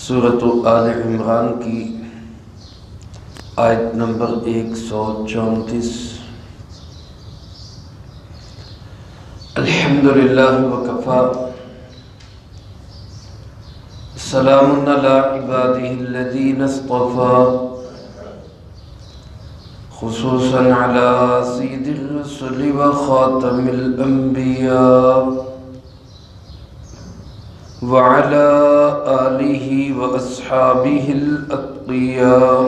سورۃ آل عمران کی آیت نمبر 134۔ الحمدللہ وکفا سلام علی عبادہ الذین اصطفا خصوصا علی سید الرسل وخاتم الانبیاء وعلى آلہ واصحابہ الاتقیاء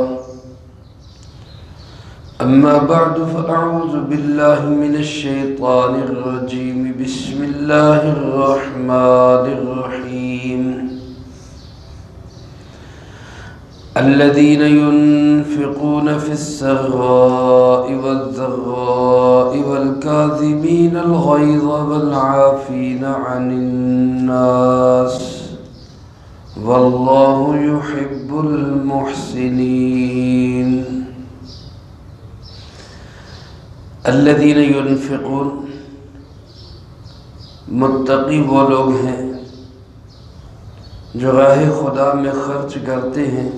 اما بعد فاعوذ باللہ من الشیطان الرجیم بسم اللہ الرحمن الرحیم الذين ينفقون في السراء والضراء والكاظمين الغيظ والعافين عن الناس والله يحب المحسنين۔ الذين ينفقون، متقی وہ لوگ ہیں جو راہ خدا میں خرچ کرتے ہیں،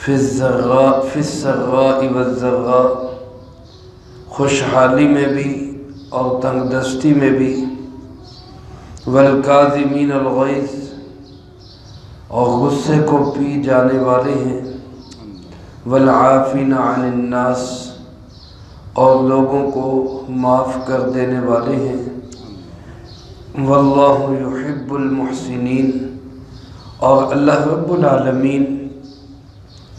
فی السراء والضراء، خوشحالی میں بھی اور تنگ دستی میں بھی، والکاظمین الغیظ، اور غصے کو پی جانے والے ہیں، والعافین عن الناس، اور لوگوں کو معاف کر دینے والے ہیں، واللہ یحب المحسنین، اور اللہ رب العالمین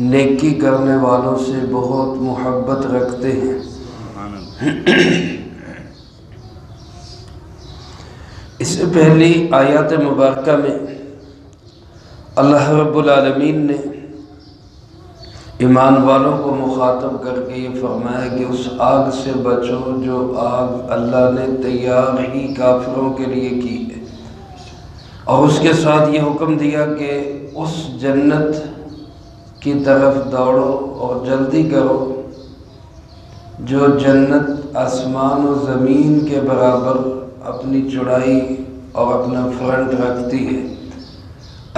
نیکی کرنے والوں سے بہت محبت رکھتے ہیں۔ اس سے پہلی آیات مبارکہ میں اللہ رب العالمین نے ایمان والوں کو مخاطب کر کے یہ فرمایا کہ اس آگ سے بچو جو آگ اللہ نے تیار ہی کافروں کے لیے کی ہے، اور اس کے ساتھ یہ حکم دیا کہ اس جنت کی طرف دوڑو اور جلدی کرو جو جنت آسمان و زمین کے برابر اپنی چوڑائی اور اپنا فرنٹ رکھتی ہے۔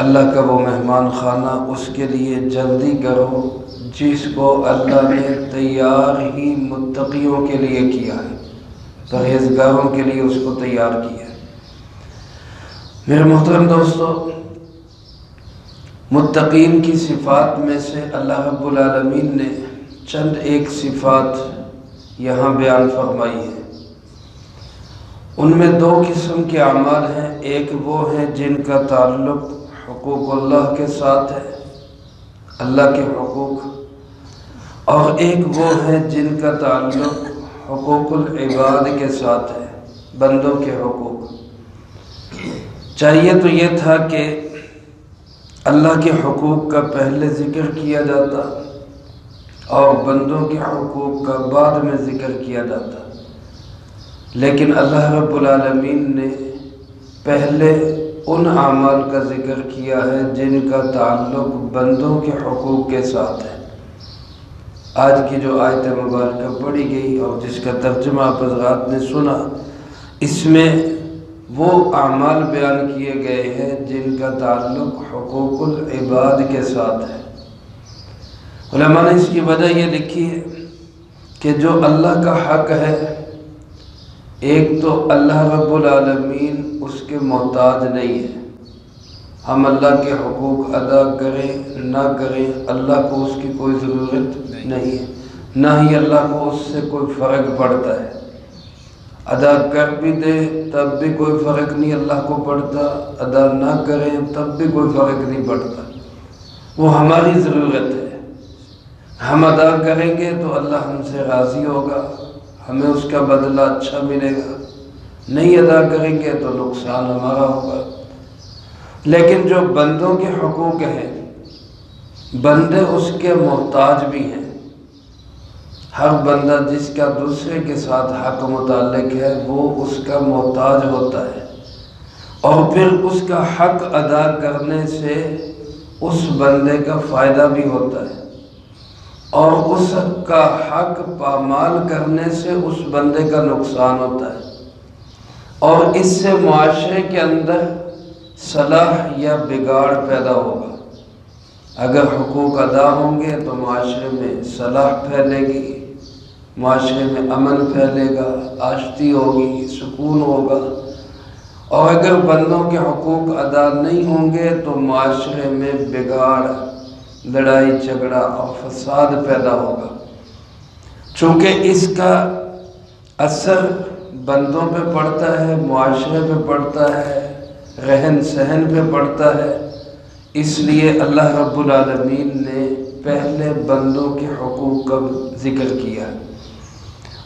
اللہ کا وہ مہمان خانہ، اس کے لیے جلدی کرو جس کو اللہ نے تیار ہی متقیوں کے لیے کیا ہے، پرہیزگاروں کے لیے اس کو تیار کیا ہے۔ میرے محترم دوستو، متقین کی صفات میں سے اللہ رب العالمین نے چند ایک صفات یہاں بیان فرمائی ہے۔ ان میں دو قسم کے اعمال ہیں، ایک وہ ہیں جن کا تعلق حقوق اللہ کے ساتھ ہے، اللہ کے حقوق، اور ایک وہ ہیں جن کا تعلق حقوق العباد کے ساتھ ہے، بندوں کے حقوق۔ چاہیے تو یہ تھا کہ اللہ کے حقوق کا پہلے ذکر کیا جاتا اور بندوں کے حقوق کا بعد میں ذکر کیا جاتا، لیکن اللہ رب العالمین نے پہلے ان اعمال کا ذکر کیا ہے جن کا تعلق بندوں کے حقوق کے ساتھ ہے۔ آج کی جو آیت مبارکہ پڑھی گئی اور جس کا ترجمہ آپ حضرات نے سنا، اس میں وہ اعمال بیان کیے گئے ہیں جن کا تعلق حقوق العباد کے ساتھ ہے۔ علماء نے اس کی وجہ یہ لکھی ہے کہ جو اللہ کا حق ہے، ایک تو اللہ رب العالمین اس کے محتاج نہیں ہے، ہم اللہ کے حقوق ادا کریں نہ کریں اللہ کو اس کی کوئی ضرورت نہیں ہے، نہ ہی اللہ کو اس سے کوئی فرق پڑتا ہے، ادا کر بھی دے تب بھی کوئی فرق نہیں اللہ کو پڑتا، ادا نہ کریں تب بھی کوئی فرق نہیں پڑتا، وہ ہماری ضرورت ہے۔ ہم ادا کریں گے تو اللہ ہم سے راضی ہوگا، ہمیں اس کا بدلہ اچھا ملے گا، نہیں ادا کریں گے تو نقصان ہمارا ہوگا۔ لیکن جو بندوں کے حقوق ہیں، بندے اس کے محتاج بھی ہیں۔ ہر بندہ جس کا دوسرے کے ساتھ حق متعلق ہے وہ اس کا محتاج ہوتا ہے، اور پھر اس کا حق ادا کرنے سے اس بندے کا فائدہ بھی ہوتا ہے، اور اس کا حق پامال کرنے سے اس بندے کا نقصان ہوتا ہے، اور اس سے معاشرے کے اندر صلاح یا بگاڑ پیدا ہوگا۔ اگر حقوق ادا ہوں گے تو معاشرے میں صلاح پھیلے گی، معاشرے میں امن پھیلے گا، آشتی ہوگی، سکون ہوگا۔ اور اگر بندوں کے حقوق ادا نہیں ہوں گے تو معاشرے میں بگاڑ، لڑائی جھگڑا اور فساد پیدا ہوگا۔ چونکہ اس کا اثر بندوں پہ پڑتا ہے، معاشرے پہ پڑتا ہے، رہن سہن پہ پڑتا ہے، اس لیے اللہ رب العالمین نے پہلے بندوں کے حقوق کا ذکر کیا۔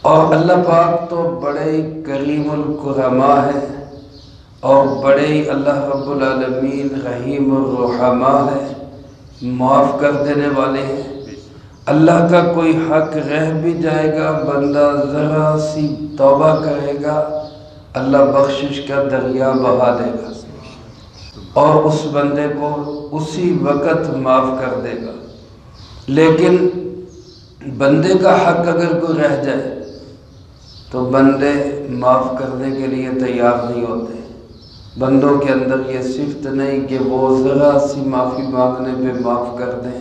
اور اللہ پاک تو بڑے کریم الکرماء ہے اور بڑے اللہ رب العالمین رحیم الرحماء ہے، معاف کر دینے والے ہیں۔ اللہ کا کوئی حق رہ بھی جائے گا، بندہ ذرا سی توبہ کرے گا، اللہ بخشش کا دریا بہا دے گا اور اس بندے کو اسی وقت معاف کر دے گا۔ لیکن بندے کا حق اگر کوئی رہ جائے تو بندے معاف کرنے کے لیے تیار نہیں ہوتے۔ بندوں کے اندر یہ صفت نہیں کہ وہ ذرا سی معافی مانگنے پہ معاف کر دیں،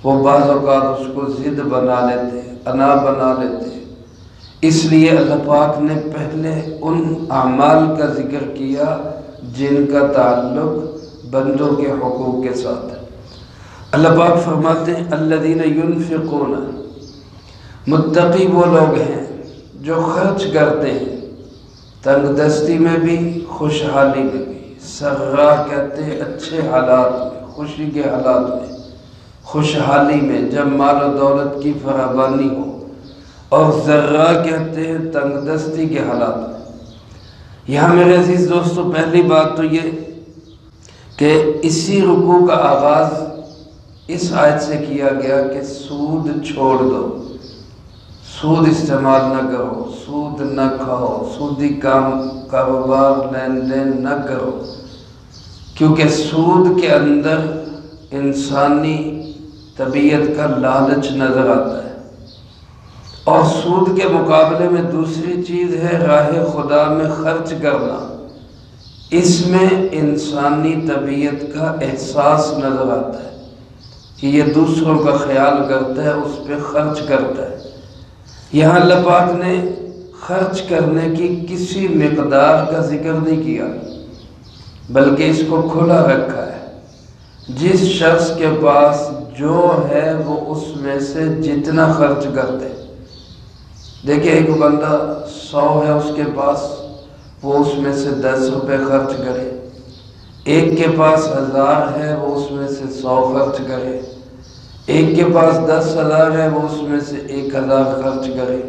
وہ بعض اوقات اس کو ضد بنا لیتے، انا بنا لیتے۔ اس لیے اللہ پاک نے پہلے ان اعمال کا ذکر کیا جن کا تعلق بندوں کے حقوق کے ساتھ ہے۔ اللہ پاک فرماتے ہیں الذین ينفقون، متقی وہ لوگ ہیں جو خرچ کرتے ہیں تنگ دستی میں بھی، خوشحالی میں بھی۔ سرا کہتے ہیں اچھے حالات میں، خوشی کے حالات میں، خوشحالی میں، جب مال و دولت کی فراوانی ہو۔ اور ذرا کہتے ہیں تنگ دستی کے حالات میں۔ یہاں میرے عزیز دوستو پہلی بات تو یہ کہ اسی رکوع کا آغاز اس آیت سے کیا گیا کہ سود چھوڑ دو، سود استعمال نہ کرو، سود نہ کھاؤ، سودی کاروبار لین دین نہ کرو، کیونکہ سود کے اندر انسانی طبیعت کا لالچ نظر آتا ہے۔ اور سود کے مقابلے میں دوسری چیز ہے راہ خدا میں خرچ کرنا، اس میں انسانی طبیعت کا احساس نظر آتا ہے کہ یہ دوسروں کا خیال کرتا ہے، اس پہ خرچ کرتا ہے۔ یہاں اللہ پاک نے خرچ کرنے کی کسی مقدار کا ذکر نہیں کیا، بلکہ اس کو کھلا رکھا ہے۔ جس شخص کے پاس جو ہے وہ اس میں سے جتنا خرچ کرتے۔ دیکھیں ایک بندہ 100 ہے اس کے پاس، وہ اس میں سے 10 روپے خرچ کرے۔ ایک کے پاس 1000 ہے، وہ اس میں سے 100 خرچ کرے۔ ایک کے پاس 10,000 ہے، وہ اس میں سے 1000 خرچ کرے۔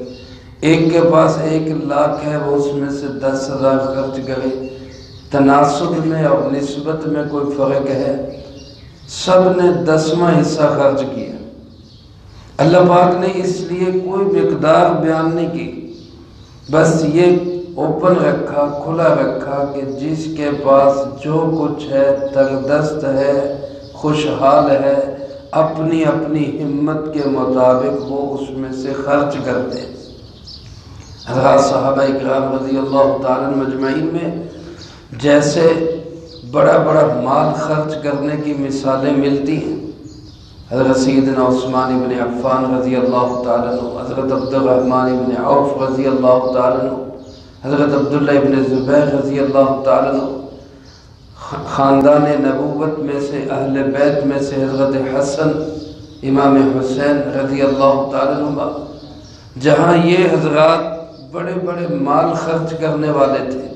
ایک کے پاس 1,00,000 ہے، وہ اس میں سے 10,000 خرچ کرے۔ تناسب میں اور نسبت میں کوئی فرق ہے؟ سب نے 10واں حصہ خرچ کیا۔ اللہ پاک نے اس لیے کوئی مقدار بیان نہیں کی، بس یہ اوپن رکھا، کھلا رکھا کہ جس کے پاس جو کچھ ہے، تنگ دست ہے، خوشحال ہے، اپنی اپنی ہمت کے مطابق وہ اس میں سے خرچ کرتے۔ حضرات صحابہ اکرام رضی اللہ تعالیٰ مجمعین میں جیسے بڑا بڑا مال خرچ کرنے کی مثالیں ملتی ہیں، حضرت سیدنا عثمان بن عفان رضی اللہ تعالیٰ عنہ، حضرت عبد الرحمن بن عوف رضی اللہ تعالیٰ عنہ، حضرت عبداللہ بن زبیر رضی اللہ تعالیٰ عنہ، خاندان نبوت میں سے اہل بیت میں سے حضرت حسن امام حسین رضی اللہ تعالیٰ عنہ، جہاں یہ حضرات بڑے بڑے مال خرچ کرنے والے تھے،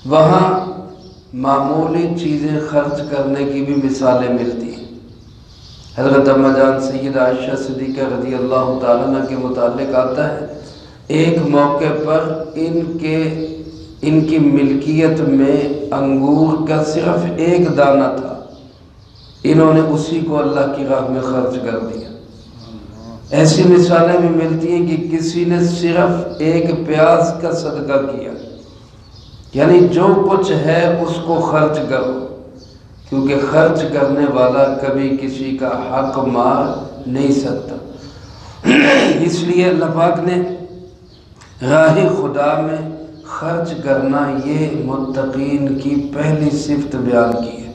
وہاں معمولی چیزیں خرچ کرنے کی بھی مثالیں ملتی ہیں۔ حضرت اما جان سیدہ عائشہ صدیقہ رضی اللہ تعالیٰ عنہ کے متعلق آتا ہے، ایک موقع پر ان کی ملکیت میں انگور کا صرف 1 دانہ تھا، انہوں نے اسی کو اللہ کی راہ میں خرچ کر دیا۔ ایسی مثالیں بھی ملتی ہیں کہ کسی نے صرف 1 پیاز کا صدقہ کیا، یعنی جو کچھ ہے اس کو خرچ کرو، کیونکہ خرچ کرنے والا کبھی کسی کا حق مار نہیں سکتا۔ اس لیے اللہ پاک نے راہ خدا میں خرچ کرنا یہ متقین کی پہلی صفت بیان کی ہے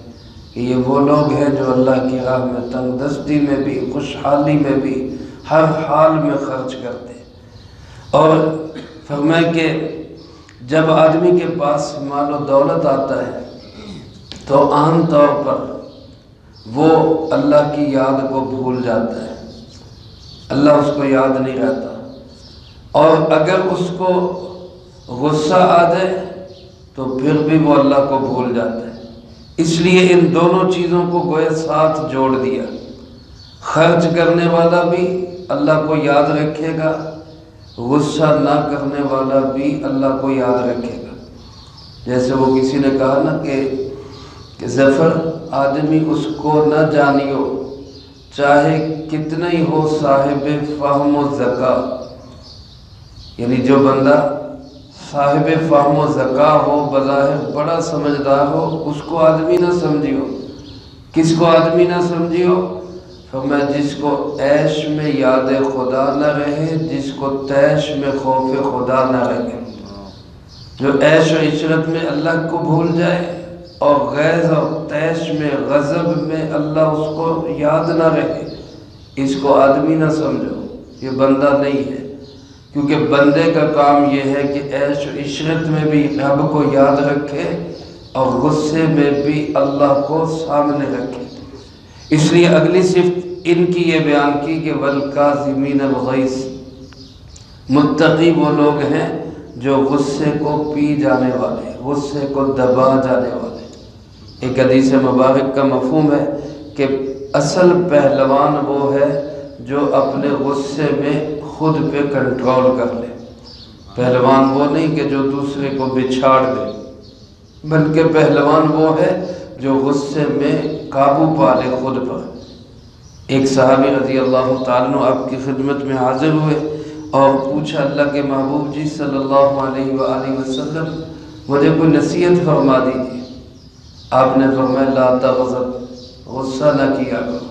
کہ یہ وہ لوگ ہیں جو اللہ کی راہ میں تنگ دستی میں بھی خوشحالی میں بھی ہر حال میں خرچ کرتے ہیں۔ اور فرمائے کہ جب آدمی کے پاس مال و دولت آتا ہے تو عام طور پر وہ اللہ کی یاد کو بھول جاتا ہے، اللہ اس کو یاد نہیں رہتا، اور اگر اس کو غصہ آ جائے تو پھر بھی وہ اللہ کو بھول جاتا ہے۔ اس لیے ان دونوں چیزوں کو گویا ساتھ جوڑ دیا، خرچ کرنے والا بھی اللہ کو یاد رکھے گا، غصہ نہ کرنے والا بھی اللہ کو یاد رکھے گا۔ جیسے وہ کسی نے کہا نا کہ ظفر آدمی اس کو نہ جانیو چاہے کتنا ہی ہو صاحب فہم و ذکا، یعنی جو بندہ صاحب فہم و ذکا ہو، بظاہر بڑا سمجھدار ہو، اس کو آدمی نہ سمجھیو۔ کس کو آدمی نہ سمجھیو؟ فرمایا جس کو عیش میں یاد خدا نہ رہے، جس کو تیش میں خوف خدا نہ رہے، جو عیش و عشرت میں اللہ کو بھول جائے اور غیظ اور تیش میں غضب میں اللہ اس کو یاد نہ رہے، اس کو آدمی نہ سمجھو، یہ بندہ نہیں ہے۔ کیونکہ بندے کا کام یہ ہے کہ عیش و عشرت میں بھی رب کو یاد رکھے اور غصے میں بھی اللہ کو سامنے رکھے۔ اس لیے اگلی صفت ان کی یہ بیان کی کہ والکاظمین الغیظ، متقی وہ لوگ ہیں جو غصے کو پی جانے والے، غصے کو دبا جانے والے۔ ایک حدیث مبارک کا مفہوم ہے کہ اصل پہلوان وہ ہے جو اپنے غصے میں خود پہ کنٹرول کر لے۔ پہلوان وہ نہیں کہ جو دوسرے کو بچھاڑ دے، بلکہ پہلوان وہ ہے جو غصے میں قابو پا لے خود پر۔ ایک صحابی رضی اللہ تعالیٰ عنہ آپ کی خدمت میں حاضر ہوئے اور پوچھا اللہ کے محبوب جی صلی اللہ علیہ وآلہ وسلم مجھے کوئی نصیحت فرما دیجیے۔ آپ نے فرمایا لا تغضب، غصہ نہ کیا کرو۔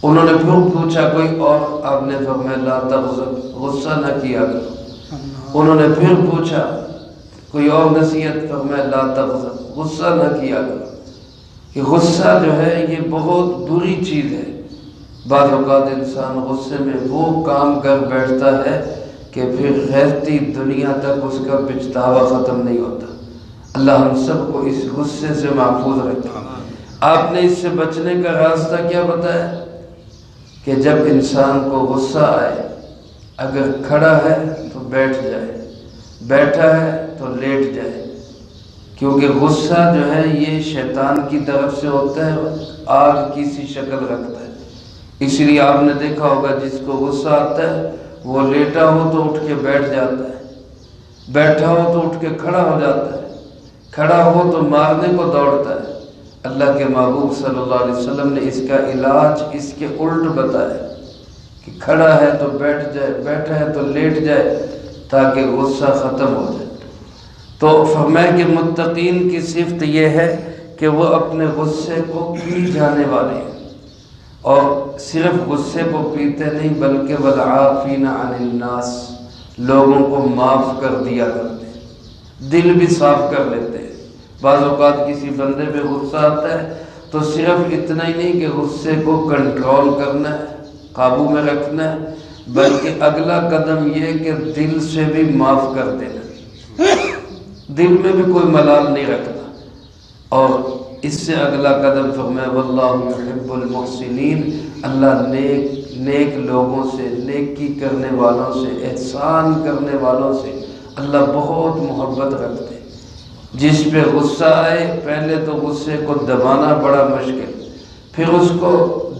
انہوں نے پھر پوچھا کوئی اور، آپ نے فرمایا لا تغضب، غصہ نہ کیا کرو۔ انہوں نے پھر پوچھا کوئی اور نصیحت، فرمایا لا تغضب، غصہ نہ کیا کرو۔ کہ غصہ جو ہے یہ بہت بری چیز ہے۔ بعض اوقات انسان غصے میں وہ کام کر بیٹھتا ہے کہ پھر رہتی دنیا تک اس کا پچھتاوا ختم نہیں ہوتا۔ اللہ ہم سب کو اس غصے سے محفوظ رکھے۔ آپ نے اس سے بچنے کا راستہ کیا بتایا؟ کہ جب انسان کو غصہ آئے، اگر کھڑا ہے تو بیٹھ جائے، بیٹھا ہے تو لیٹ جائے، کیونکہ غصہ جو ہے یہ شیطان کی طرف سے ہوتا ہے، آگ کی سی شکل رکھتا ہے۔ اس لیے آپ نے دیکھا ہوگا جس کو غصہ آتا ہے وہ لیٹا ہو تو اٹھ کے بیٹھ جاتا ہے، بیٹھا ہو تو اٹھ کے کھڑا ہو جاتا ہے، کھڑا ہو تو مارنے کو دوڑتا ہے۔ اللہ کے محبوب صلی اللہ علیہ وسلم نے اس کا علاج اس کے الٹ بتایا کہ کھڑا ہے تو بیٹھ جائے، بیٹھا ہے تو لیٹ جائے تاکہ غصہ ختم ہو جائے۔ تو فرمایا کہ متقین کی صفت یہ ہے کہ وہ اپنے غصے کو پی جانے والے ہیں، اور صرف غصے کو پیتے نہیں بلکہ والعافین عن الناس، لوگوں کو معاف کر دیا کرتے ہیں، دل بھی صاف کر لیتے ہیں۔ بعض اوقات کسی بندے پہ غصہ آتا ہے تو صرف اتنا ہی نہیں کہ غصے کو کنٹرول کرنا ہے، قابو میں رکھنا ہے، بلکہ اگلا قدم یہ کہ دل سے بھی معاف کر دینا، دل میں بھی کوئی ملال نہیں رکھنا۔ اور اس سے اگلا قدم فرمایا واللہ یحب المحسنین، اللہ نیک لوگوں سے، نیکی کرنے والوں سے، احسان کرنے والوں سے اللہ بہت محبت رکھتے ہیں۔ جس پہ غصہ آئے پہلے تو غصے کو دبانا بڑا مشکل، پھر اس کو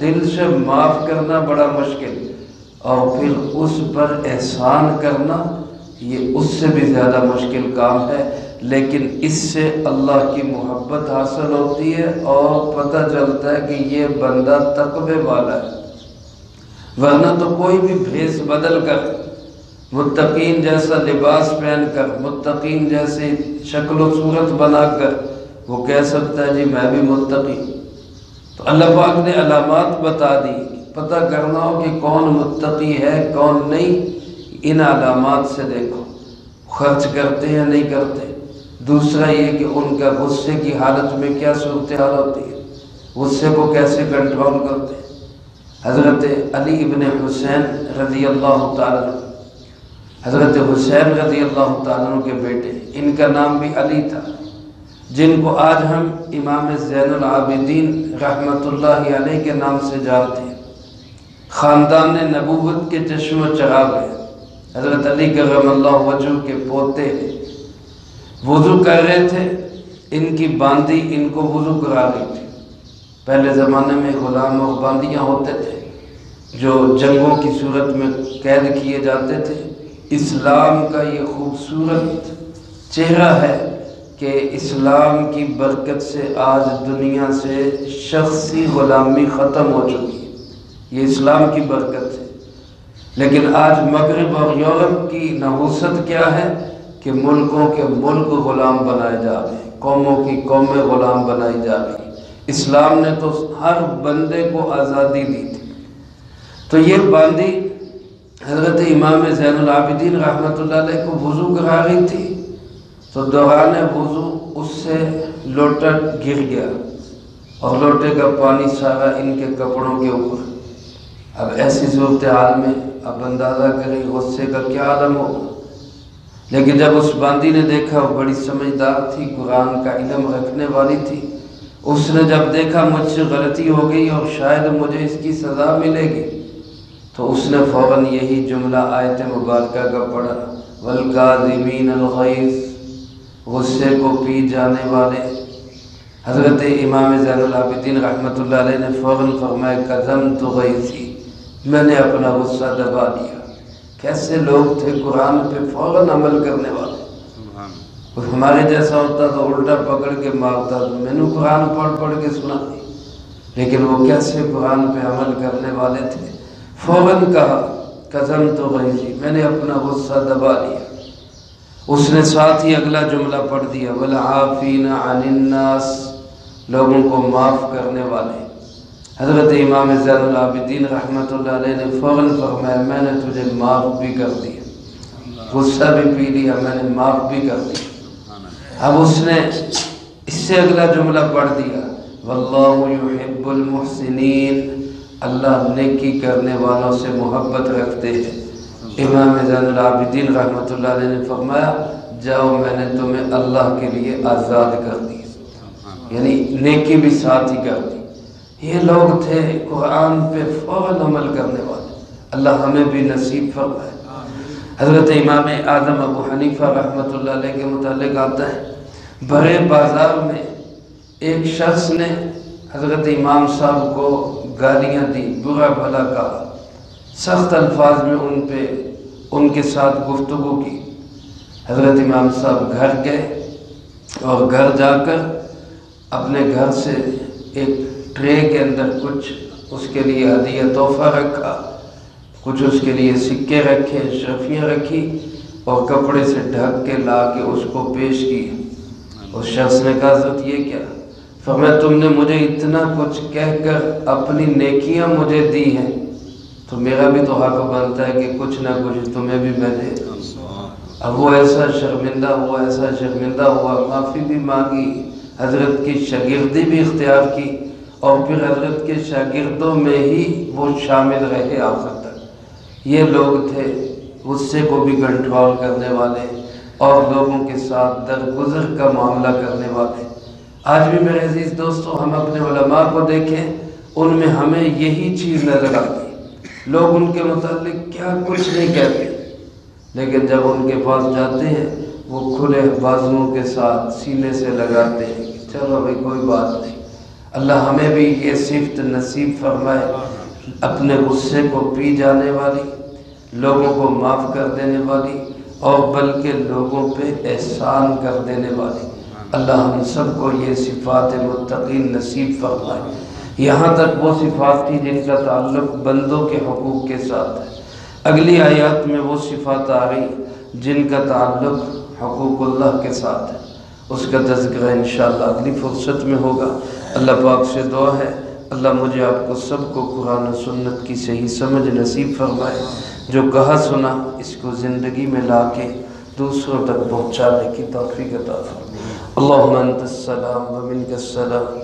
دل سے معاف کرنا بڑا مشکل، اور پھر اس پر احسان کرنا یہ اس سے بھی زیادہ مشکل کام ہے، لیکن اس سے اللہ کی محبت حاصل ہوتی ہے اور پتہ چلتا ہے کہ یہ بندہ تقوی والا ہے۔ ورنہ تو کوئی بھی بھیس بدل کر، متقین جیسا لباس پہن کر، متقین جیسے شکل و صورت بنا کر وہ کہہ سکتا ہے جی میں بھی متقی۔ تو اللہ پاک نے علامات بتا دی، پتہ کرنا ہو کہ کون متقی ہے کون نہیں، ان علامات سے دیکھو۔ خرچ کرتے یا نہیں کرتے، دوسرا یہ کہ ان کا غصے کی حالت میں کیا صورتحال ہوتی ہے، غصے کو کیسے کنٹرول کرتے ہیں۔ حضرت علی ابن حسین رضی اللہ تعالیٰ عنہ، حضرت حسین رضی اللہ تعالیٰ عنہ کے بیٹے، ان کا نام بھی علی تھا، جن کو آج ہم امام زین العابدین رحمۃ اللہ علیہ کے نام سے جانتے ہیں، خاندان نبوت کے چشم و چراغ ہیں۔ حضرت علی کرم اللہ وجہ کے پوتے وضو کر رہے تھے، ان کی باندی ان کو وضو کرا رہی تھی۔ پہلے زمانے میں غلام اور باندیاں ہوتے تھے جو جنگوں کی صورت میں قید کیے جاتے تھے۔ اسلام کا یہ خوبصورت چہرہ ہے کہ اسلام کی برکت سے آج دنیا سے شخصی غلامی ختم ہو چکی ہے، یہ اسلام کی برکت ہے۔ لیکن آج مغرب اور یورپ کی نحوست کیا ہے کہ ملکوں کے ملک غلام بنائے جا رہے ہیں، قوموں کی قومیں غلام بنائی جا رہی ہیں۔ اسلام نے تو ہر بندے کو آزادی دی تھی۔ تو یہ باندی حضرت امام زین العابدین رحمۃ اللہ علیہ کو وضو کرا رہی تھی، تو دوران وضو اس سے لوٹا گر گیا اور لوٹے کا پانی سارا ان کے کپڑوں کے اوپر۔ اب ایسی صورتحال میں اب اندازہ کریں غصے کا کیا عالم ہوگا۔ لیکن جب اس باندی نے دیکھا، وہ بڑی سمجھدار تھی، قرآن کا علم رکھنے والی تھی، اس نے جب دیکھا مجھ سے غلطی ہو گئی اور شاید مجھے اس کی سزا ملے گی، تو اس نے فوراً یہی جملہ آیت مبارکہ کا پڑھا، والکاظمین الغیظ، غصے کو پی جانے والے۔ حضرت امام زین العابدین رحمۃ اللہ علیہ نے فوراً فرمایا کظمت غیظی، میں نے اپنا غصہ دبا دیا۔ کیسے لوگ تھے قرآن پہ فوراً عمل کرنے والے۔ ہمارے جیسا ہوتا تو الٹا پکڑ کے مارتا، تو میں نے قرآن پڑھ کے سنا دی۔ لیکن وہ کیسے قرآن پہ عمل کرنے والے تھے، فوراً کہا قسمت غیظی، میں نے اپنا غصہ دبا لیا۔ اس نے ساتھ ہی اگلا جملہ پڑھ دیا والعافین عن الناس، لوگوں کو معاف کرنے والے۔ حضرت امام زین العابدین رحمۃ اللہ علیہ نے فوراً فرمایا میں نے تجھے معاف بھی کر دیا، غصہ بھی پی لیا، میں نے معاف بھی کر دیا۔ اب اس نے اس سے اگلا جملہ پڑھ دیا واللہ یحب المحسنین، اللہ نیکی کرنے والوں سے محبت رکھتے ہیں۔ امام زین العابدین رحمۃ اللہ علیہ نے فرمایا جاؤ میں نے تمہیں اللہ کے لیے آزاد کر دیا، یعنی نیکی بھی ساتھ ہی کر دی۔ یہ لوگ تھے قرآن پہ فوراً عمل کرنے والے، اللہ ہمیں بھی نصیب فرمائے۔ حضرت امام اعظم ابو حنیفہ رحمۃ اللہ علیہ کے متعلق آتا ہے، بڑے بازار میں ایک شخص نے حضرت امام صاحب کو گالیاں دی، برا بھلا کہا، سخت الفاظ میں ان کے ساتھ گفتگو کی۔ حضرت امام صاحب گھر گئے اور گھر جا کر اپنے گھر سے ایک ٹرے کے اندر کچھ اس کے لیے ہدیہ تحفہ رکھا، کچھ اس کے لیے سکے رکھے، شرفیاں رکھی اور کپڑے سے ڈھک کے لا کے اس کو پیش کی۔ اس شخص نے کہا حضرت یہ کیا؟ فرمایا تم نے مجھے اتنا کچھ کہہ کر اپنی نیکیاں مجھے دی ہیں، تو میرا بھی تو حق بنتا ہے کہ کچھ نہ کچھ تمہیں بھی میں دے۔ اب وہ ایسا شرمندہ ہوا، معافی بھی مانگی، حضرت کی شاگردی بھی اختیار کی اور پھر حضرت کے شاگردوں میں ہی وہ شامل رہے آخر تک۔ یہ لوگ تھے غصے کو بھی کنٹرول کرنے والے اور لوگوں کے ساتھ درگزر کا معاملہ کرنے والے۔ آج بھی میرے عزیز دوستو ہم اپنے علماء کو دیکھیں، ان میں ہمیں یہی چیز نظر آتی، لوگ ان کے متعلق کیا کچھ نہیں کہتے، لیکن جب ان کے پاس جاتے ہیں وہ کھلے بازوؤں کے ساتھ سینے سے لگاتے ہیں کہ چلو بھائی کوئی بات نہیں۔ اللہ ہمیں بھی یہ صفت نصیب فرمائے، اپنے غصے کو پی جانے والی، لوگوں کو معاف کر دینے والی اور بلکہ لوگوں پہ احسان کر دینے والی۔ اللہ ہم سب کو یہ صفات متقین نصیب فرمائے۔ یہاں تک وہ صفات تھی جن کا تعلق بندوں کے حقوق کے ساتھ ہے۔ اگلی آیات میں وہ صفات آ گئی جن کا تعلق حقوق اللہ کے ساتھ ہے، اس کا تذکرہ انشاءاللہ اگلی فرصت میں ہوگا۔ اللہ پاک سے دعا ہے اللہ مجھے آپ کو سب کو قرآن و سنت کی صحیح سمجھ نصیب فرمائے، جو کہا سنا اس کو زندگی میں لا کے دوسروں تک پہنچانے کی توفیق عطا فرما۔ اللہم انت السلام و منک السلام